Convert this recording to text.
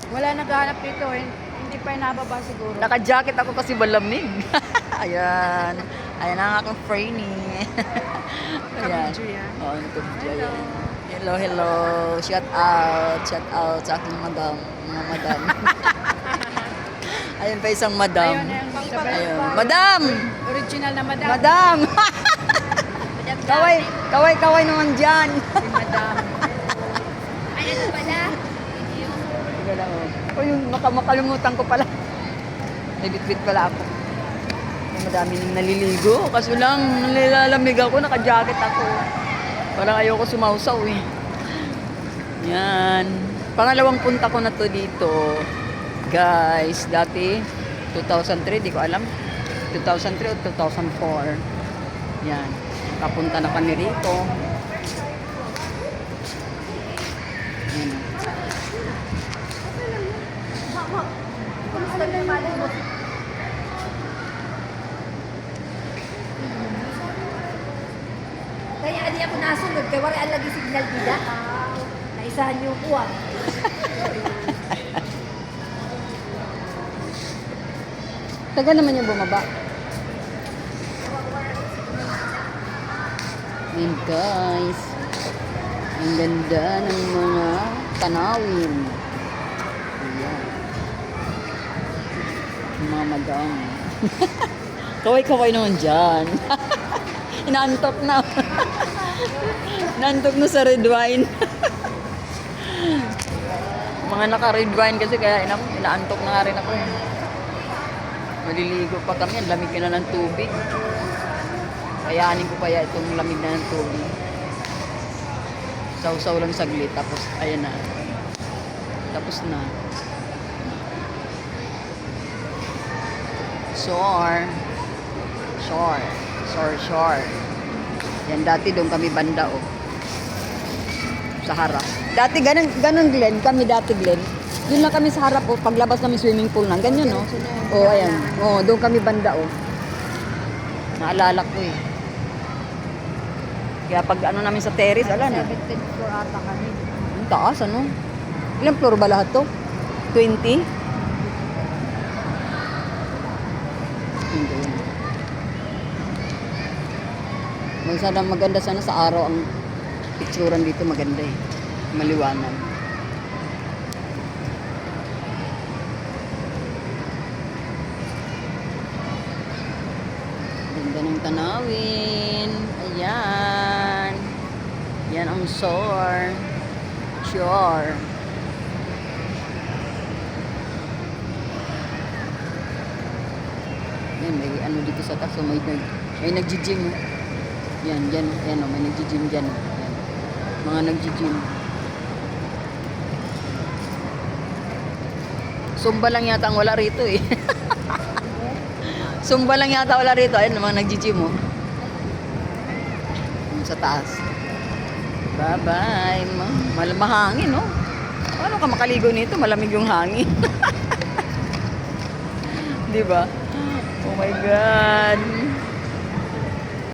Wala naghahanap dito. Hindi pa nababa siguro. Naka-jacket ako kasi malamig. Ayan. Ayan ang aking frame. Ayan. Kabidyo yan. Oo, nakabidyo Hello. yan. Hello, hello. Shout out. Shout out sa aking madam. Mga madam. Ayun pa isang madam. Ayun, ayun. Ayun. Madam! Original na madam. Madam! Madam Kaway, kaway, kaway naman dyan. Si madam. Ay, ano pala? Teka lang, oh. Oh, yung makalimutan ko pala. Nabitbit pala ako. Ay, madami nang naliligo. Kaso lang, nalilalamig ako, naka-jacket ako. Parang ayoko sumausaw eh. Yan. Pangalawang punta ko na to dito. Guys, dati 2003, di ko alam. 2003 o 2004. Yan. Kapunta na kami rito. Yan. Kumusta na yung mali mo? Kaya hindi ako nasunod. Kaya wala ang lagi signal dila. Naisahan yung kuwang. Tagal naman yung bumaba. Ayan guys. Ang ganda ng mga tanawin. Ayan. Yung mga madam. Kaway-kaway naman dyan. Inaantok na. Inaantok na sa red wine. Mga naka-red wine kasi kaya inaantok na nga rin ako. Maliligo pa kami, ang lamig na ng tubig. Kayanin ko kaya itong lamig na ng tubig. Sausaw lang saglit, tapos ayan na. Tapos na. Shore. Shore. Shore, shore. Yan, dati doon kami banda, oh. Sa harap. Dati, ganun Glenn. Kami dati, Glenn. Yun lang kami sa harap, oh. Paglabas namin swimming pool na. Ganyan, no? Oh, ayan. Oh, doon kami banda, oh. Naalala ko, eh. Kaya pag ano namin sa terrace, ala na. 17th floor ata kami. Ang taas, ano? Ilang floor ba lahat to? 20? Hindi. Maganda sana sa araw ang picturean dito maganda eh. Maliwanag. Ganda ng tanawin. Ayan. Yan ang shore. Shore. Yan, may ano dito sa taas. So, may nag-gym. Yan, dyan. Yan, may nag-gym dyan. Yan. Mga nag-gym. Zumba lang yata ang wala rito eh. Zumba lang yata wala rito. Ayun, mga nag-gym oh. Sa taas. Bye-bye. Mahangin, no? Paano ka makaligo nito? Malamig yung hangin. Di ba? Oh my God.